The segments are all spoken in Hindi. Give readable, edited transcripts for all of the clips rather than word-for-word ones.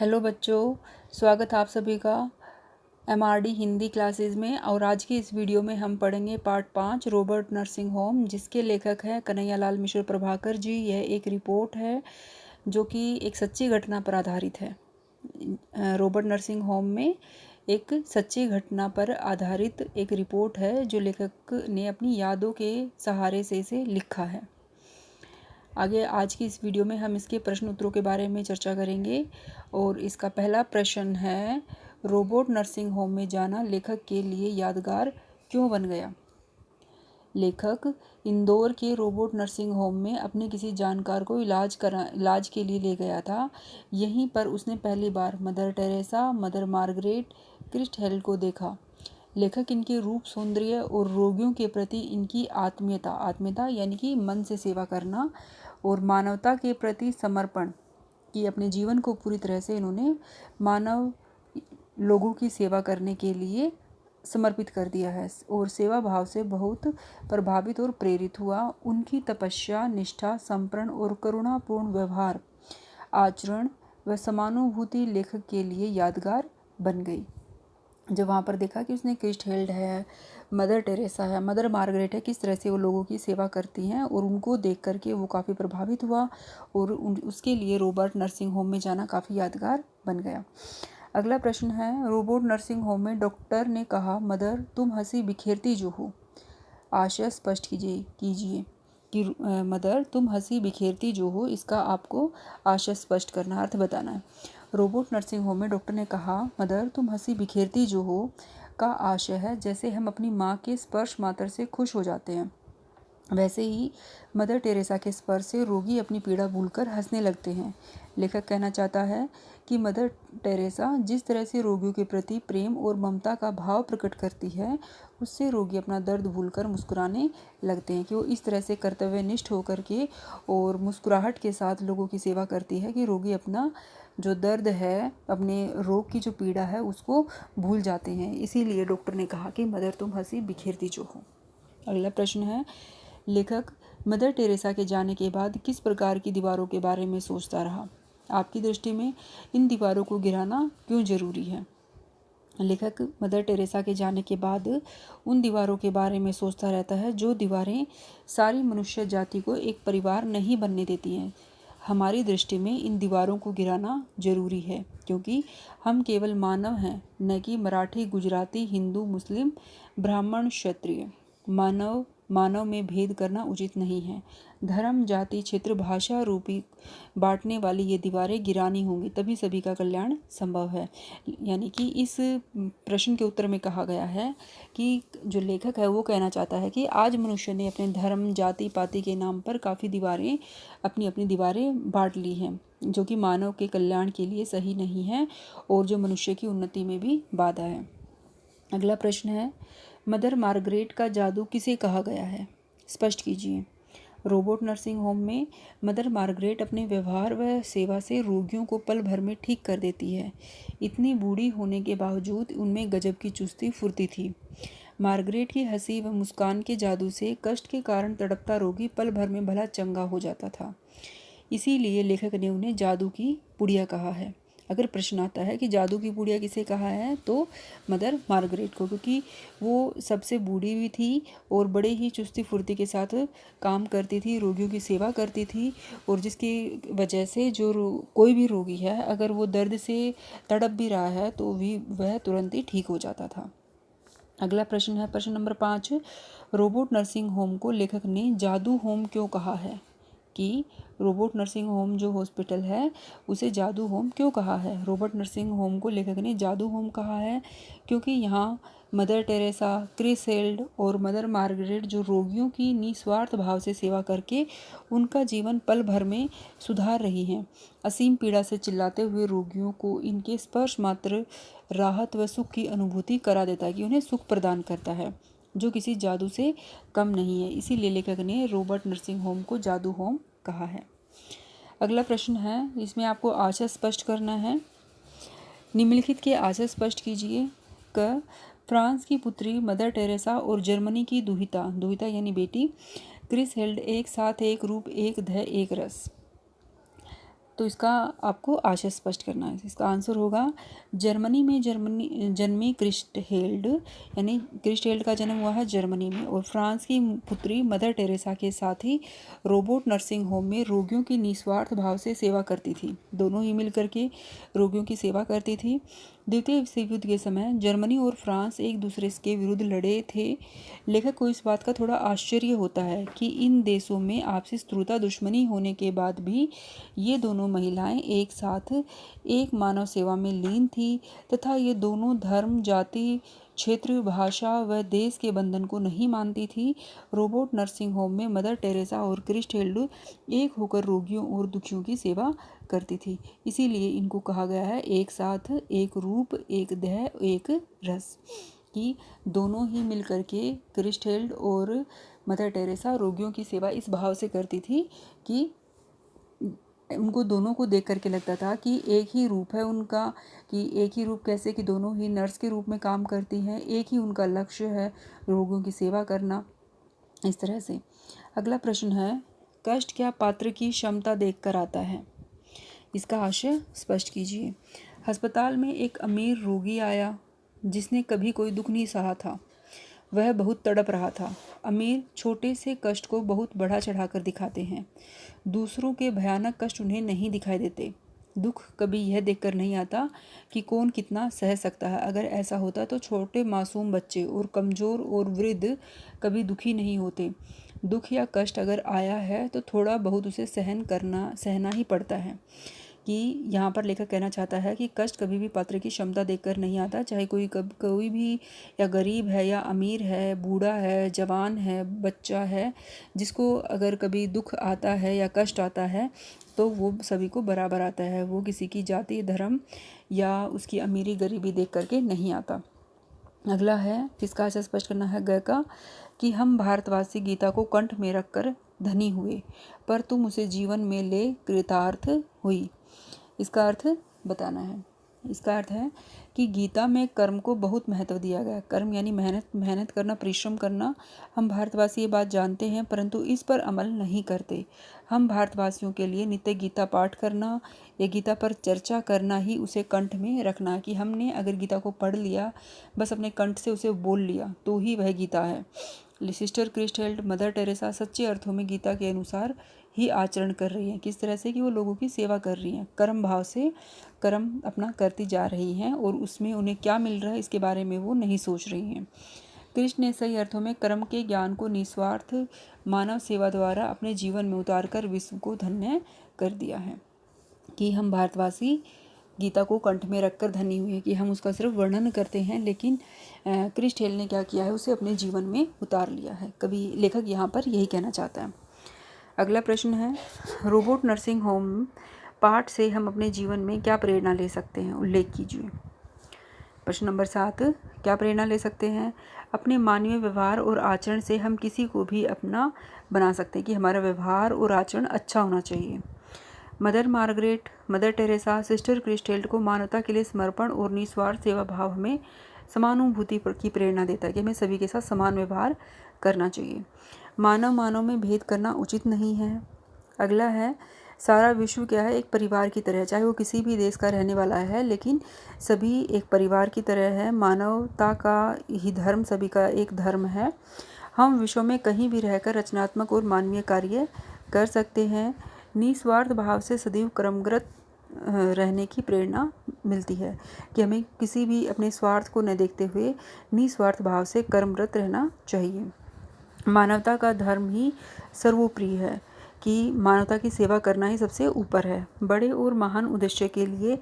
हेलो बच्चों, स्वागत है आप सभी का एमआरडी हिंदी क्लासेस में। और आज की इस वीडियो में हम पढ़ेंगे पार्ट 5 रॉबर्ट नर्सिंग होम, जिसके लेखक हैं कन्हैयालाल मिश्र प्रभाकर जी। यह एक रिपोर्ट है जो कि एक सच्ची घटना पर आधारित है। रॉबर्ट नर्सिंग होम में एक सच्ची घटना पर आधारित एक रिपोर्ट है जो लेखक ने अपनी यादों के सहारे से इसे लिखा है। आगे आज की इस वीडियो में हम इसके प्रश्न उत्तरों के बारे में चर्चा करेंगे। और इसका पहला प्रश्न है, रोबोट नर्सिंग होम में जाना लेखक के लिए यादगार क्यों बन गया? लेखक इंदौर के रोबोट नर्सिंग होम में अपने किसी जानकार को इलाज के लिए ले गया था। यहीं पर उसने पहली बार मदर टेरेसा, मदर मार्गरेट, क्रिस्ट हेल को देखा। लेखक इनके रूप, सौंदर्य और रोगियों के प्रति इनकी आत्मीयता यानी कि मन से सेवा करना और मानवता के प्रति समर्पण कि अपने जीवन को पूरी तरह से इन्होंने मानव लोगों की सेवा करने के लिए समर्पित कर दिया है और सेवा भाव से बहुत प्रभावित और प्रेरित हुआ। उनकी तपस्या, निष्ठा, समर्पण और करुणापूर्ण व्यवहार, आचरण व समानुभूति लेखक के लिए यादगार बन गई। जब वहाँ पर देखा कि उसने क्रिस्ट हेल्ड है, मदर टेरेसा है, मदर मार्गरेट है, किस तरह से वो लोगों की सेवा करती हैं, और उनको देख करके वो काफ़ी प्रभावित हुआ और उसके लिए रॉबर्ट नर्सिंग होम में जाना काफ़ी यादगार बन गया। अगला प्रश्न है, रोबोट नर्सिंग होम में डॉक्टर ने कहा, मदर तुम हंसी बिखेरती जो हो। आशय स्पष्ट कीजिए कि मदर तुम हंसी बिखेरती जो हो, इसका आपको आशय स्पष्ट करना, अर्थ बताना है। रोबोट नर्सिंग होम में डॉक्टर ने कहा, मदर तुम हंसी बिखेरती जो हो का आशय है जैसे हम अपनी माँ के स्पर्श मात्र से खुश हो जाते हैं, वैसे ही मदर टेरेसा के स्पर्श से रोगी अपनी पीड़ा भूलकर हंसने लगते हैं। लेखक कहना चाहता है कि मदर टेरेसा जिस तरह से रोगियों के प्रति प्रेम और ममता का भाव प्रकट करती है, उससे रोगी अपना दर्द भूलकर मुस्कुराने लगते हैं। कि वो इस तरह से कर्तव्यनिष्ठ होकर के और मुस्कुराहट के साथ लोगों की सेवा करती है कि रोगी अपना जो दर्द है, अपने रोग की जो पीड़ा है, उसको भूल जाते हैं। इसीलिए डॉक्टर ने कहा कि मदर तुम हंसी बिखेरती जो हो। अगला प्रश्न है, लेखक मदर टेरेसा के जाने के बाद किस प्रकार की दीवारों के बारे में सोचता रहा? आपकी दृष्टि में इन दीवारों को गिराना क्यों जरूरी है? लेखक मदर टेरेसा के जाने के बाद उन दीवारों के बारे में सोचता रहता है जो दीवारें सारी मनुष्य जाति को एक परिवार नहीं बनने देती हैं। हमारी दृष्टि में इन दीवारों को गिराना जरूरी है क्योंकि हम केवल मानव हैं, न कि मराठी, गुजराती, हिंदू, मुस्लिम, ब्राह्मण, क्षत्रिय। मानव में भेद करना उचित नहीं है। धर्म, जाति, क्षेत्र, भाषा रूपी बांटने वाली ये दीवारें गिरानी होंगी, तभी सभी का कल्याण संभव है। यानी कि इस प्रश्न के उत्तर में कहा गया है कि जो लेखक है वो कहना चाहता है कि आज मनुष्य ने अपने धर्म, जाति पाति के नाम पर काफ़ी दीवारें अपनी दीवारें बांट ली हैं, जो कि मानव के कल्याण के लिए सही नहीं है और जो मनुष्य की उन्नति में भी बाधा है। अगला प्रश्न है, मदर मार्गरेट का जादू किसे कहा गया है? स्पष्ट कीजिए। रोबोट नर्सिंग होम में मदर मार्गरेट अपने व्यवहार व सेवा से रोगियों को पल भर में ठीक कर देती है। इतनी बूढ़ी होने के बावजूद उनमें गजब की चुस्ती फुर्ती थी। मार्गरेट की हंसी व मुस्कान के जादू से कष्ट के कारण तड़पता रोगी पल भर में भला चंगा हो जाता था। इसीलिए लेखक ने उन्हें जादू की पुड़िया कहा है। अगर प्रश्न आता है कि जादू की पुड़िया किसे कहा है, तो मदर मार्गरेट को, क्योंकि वो सबसे बूढ़ी भी थी और बड़े ही चुस्ती फुर्ती के साथ काम करती थी, रोगियों की सेवा करती थी, और जिसकी वजह से जो कोई भी रोगी है, अगर वो दर्द से तड़प भी रहा है तो भी वह तुरंत ही ठीक हो जाता था। अगला प्रश्न है, प्रश्न नंबर 5, रोबोट नर्सिंग होम को लेखक ने जादू होम क्यों कहा है? कि रोबोट नर्सिंग होम जो हॉस्पिटल है उसे जादू होम क्यों कहा है? रोबोट नर्सिंग होम को लेखक ने जादू होम कहा है क्योंकि यहाँ मदर टेरेसा, क्रिस हेल्ड और मदर मार्गरेट जो रोगियों की निस्वार्थ भाव से सेवा करके उनका जीवन पल भर में सुधार रही हैं। असीम पीड़ा से चिल्लाते हुए रोगियों को इनके स्पर्श मात्र राहत व सुख की अनुभूति करा देता है, कि उन्हें सुख प्रदान करता है, जो किसी जादू से कम नहीं है। इसीलिए लेखक ने रोबोट नर्सिंग होम को जादू होम कहा है। अगला प्रश्न है, इसमें आपको आशय स्पष्ट करना है। निम्नलिखित के आशय स्पष्ट कीजिए। क, फ्रांस की पुत्री मदर टेरेसा और जर्मनी की दुहिता यानी बेटी क्रिस हेल्ड एक साथ, एक रूप, एक ध्येय, एक रस। तो इसका आपको आशय स्पष्ट करना है। इसका आंसर होगा जर्मनी में जन्मी क्रिस्टहेल्ड, यानी क्रिस्टहेल्ड का जन्म हुआ है जर्मनी में, और फ्रांस की पुत्री मदर टेरेसा के साथ ही रोबोट नर्सिंग होम में रोगियों की निस्वार्थ भाव से सेवा करती थी। दोनों ही मिलकर के रोगियों की सेवा करती थी। द्वितीय विश्व युद्ध के समय जर्मनी और फ्रांस एक दूसरे के विरुद्ध लड़े थे। लेखक को इस बात का थोड़ा आश्चर्य होता है कि इन देशों में आपसी शत्रुता दुश्मनी होने के बाद भी ये दोनों महिलाएं एक साथ एक मानव सेवा में लीन थी तथा ये दोनों धर्म, जाति, क्षेत्र, भाषा व देश के बंधन को नहीं मानती थी। रोबोट नर्सिंग होम में मदर टेरेसा और क्रिस्टहेल्ड एक होकर रोगियों और दुखियों की सेवा करती थी। इसीलिए इनको कहा गया है एक साथ, एक रूप, एक देह, एक रस, कि दोनों ही मिलकर के क्रिस्टहेल्ड और मदर टेरेसा रोगियों की सेवा इस भाव से करती थी कि उनको दोनों को देख करके लगता था कि एक ही रूप है उनका, कि एक ही रूप कैसे, कि दोनों ही नर्स के रूप में काम करती हैं, एक ही उनका लक्ष्य है रोगियों की सेवा करना, इस तरह से। अगला प्रश्न है, कष्ट क्या पात्र की क्षमता देखकर आता है? इसका आशय स्पष्ट कीजिए। अस्पताल में एक अमीर रोगी आया जिसने कभी कोई दुख नहीं सहा था। वह बहुत तड़प रहा था। अमीर छोटे से कष्ट को बहुत बढ़ा चढ़ाकर दिखाते हैं। दूसरों के भयानक कष्ट उन्हें नहीं दिखाई देते। दुख कभी यह देखकर नहीं आता कि कौन कितना सह सकता है। अगर ऐसा होता तो छोटे मासूम बच्चे और कमज़ोर और वृद्ध कभी दुखी नहीं होते। दुख या कष्ट अगर आया है तो थोड़ा बहुत उसे सहना ही पड़ता है। कि यहाँ पर लेखक कहना चाहता है कि कष्ट कभी भी पात्र की क्षमता देखकर नहीं आता, चाहे कोई भी या गरीब है या अमीर है, बूढ़ा है, जवान है, बच्चा है, जिसको अगर कभी दुख आता है या कष्ट आता है तो वो सभी को बराबर आता है। वो किसी की जाति, धर्म या उसकी अमीरी गरीबी देख करके नहीं आता। अगला है, किसका आशय स्पष्ट करना है? ग का, कि हम भारतवासी गीता को कंठ में रखकर धनी हुए, पर तुम उसे जीवन में ले कृतार्थ हुई। इसका अर्थ बताना है। इसका अर्थ है कि गीता में कर्म को बहुत महत्व दिया गया। कर्म यानी मेहनत करना, परिश्रम करना। हम भारतवासी ये बात जानते हैं परंतु इस पर अमल नहीं करते। हम भारतवासियों के लिए नित्य गीता पाठ करना या गीता पर चर्चा करना ही उसे कंठ में रखना, कि हमने अगर गीता को पढ़ लिया, बस अपने कंठ से उसे बोल लिया, तो ही वह गीता है। सिस्टर क्रिस्टहेल्ड, मदर टेरेसा सच्चे अर्थों में गीता के अनुसार ही आचरण कर रही हैं। किस तरह से? कि वो लोगों की सेवा कर रही हैं, कर्म भाव से कर्म अपना करती जा रही हैं और उसमें उन्हें क्या मिल रहा है इसके बारे में वो नहीं सोच रही हैं। कृष्ण ने सही अर्थों में कर्म के ज्ञान को निस्वार्थ मानव सेवा द्वारा अपने जीवन में उतारकर विश्व को धन्य कर दिया है। कि हम भारतवासी गीता को कंठ में रखकर धनी हुए, कि हम उसका सिर्फ वर्णन करते हैं, लेकिन क्रिस्टहेल्ड ने क्या किया है, उसे अपने जीवन में उतार लिया है। कभी लेखक यहाँ पर यही कहना चाहता है। अगला प्रश्न है, रोबोट नर्सिंग होम पाठ से हम अपने जीवन में क्या प्रेरणा ले सकते हैं? उल्लेख कीजिए। प्रश्न नंबर 7, क्या प्रेरणा ले सकते हैं? अपने मानवीय व्यवहार और आचरण से हम किसी को भी अपना बना सकते हैं, कि हमारा व्यवहार और आचरण अच्छा होना चाहिए। Mother Margaret, Mother Teresa, Sister क्रिस्टहेल्ड को मानवता के लिए समर्पण और निस्वार्थ सेवा भाव हमें समानुभूति की प्रेरणा देता है, कि हमें सभी के साथ समान व्यवहार करना चाहिए। मानव में भेद करना उचित नहीं है। अगला है, सारा विश्व क्या है? एक परिवार की तरह है। चाहे वो किसी भी देश का रहने वाला है, लेकिन सभी एक परिवार की तरह है। मानवता का ही धर्म सभी का एक धर्म है। हम विश्व में कहीं भी रहकर रचनात्मक और मानवीय कार्य कर सकते हैं। निस्वार्थ भाव से सदैव कर्मरत रहने की प्रेरणा मिलती है, कि हमें किसी भी अपने स्वार्थ को न देखते हुए निस्वार्थ भाव से कर्मरत रहना चाहिए। मानवता का धर्म ही सर्वोपरि है, कि मानवता की सेवा करना ही सबसे ऊपर है। बड़े और महान उद्देश्य के लिए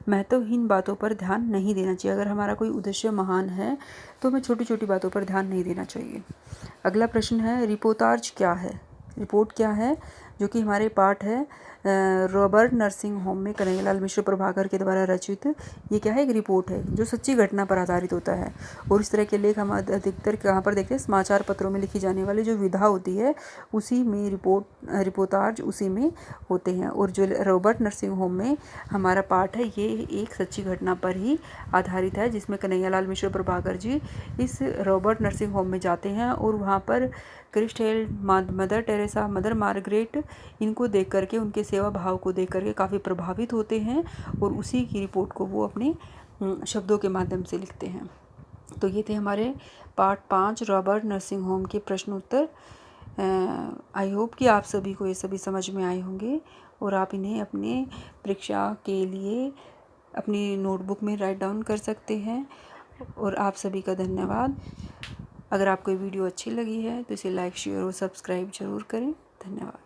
महत्वहीन बातों पर ध्यान नहीं देना चाहिए। अगर हमारा कोई उद्देश्य महान है तो हमें छोटी छोटी बातों पर ध्यान नहीं देना चाहिए। अगला प्रश्न है, रिपोर्टाज क्या है? रिपोर्ट क्या है? जो कि हमारे पाठ है रॉबर्ट नर्सिंग होम में कन्हैयालाल मिश्र प्रभाकर के द्वारा रचित। ये क्या है? एक रिपोर्ट है जो सच्ची घटना पर आधारित होता है। और इस तरह के लेख हम अधिकतर कहाँ पर देखते हैं? समाचार पत्रों में लिखी जाने वाली जो विधा होती है उसी में रिपोर्टाज उसी में होते हैं। और जो रॉबर्ट नर्सिंग होम में हमारा पाठ है ये एक सच्ची घटना पर ही आधारित है, जिसमें कन्हैयालाल मिश्र प्रभाकर जी इस रॉबर्ट नर्सिंग होम में जाते हैं और वहाँ पर क्रिस्टहेल्ड, मदर टेरेसा, मदर मार्गरेट, इनको देख करके उनके सेवा भाव को देख करके काफ़ी प्रभावित होते हैं और उसी की रिपोर्ट को वो अपने शब्दों के माध्यम से लिखते हैं। तो ये थे हमारे पार्ट 5 रॉबर्ट नर्सिंग होम के प्रश्न उत्तर। आई होप कि आप सभी को ये सभी समझ में आए होंगे और आप इन्हें अपने परीक्षा के लिए अपनी नोटबुक में राइट डाउन कर सकते हैं। और आप सभी का धन्यवाद। अगर आपको ये वीडियो अच्छी लगी है तो इसे लाइक शेयर और सब्सक्राइब ज़रूर करें। धन्यवाद।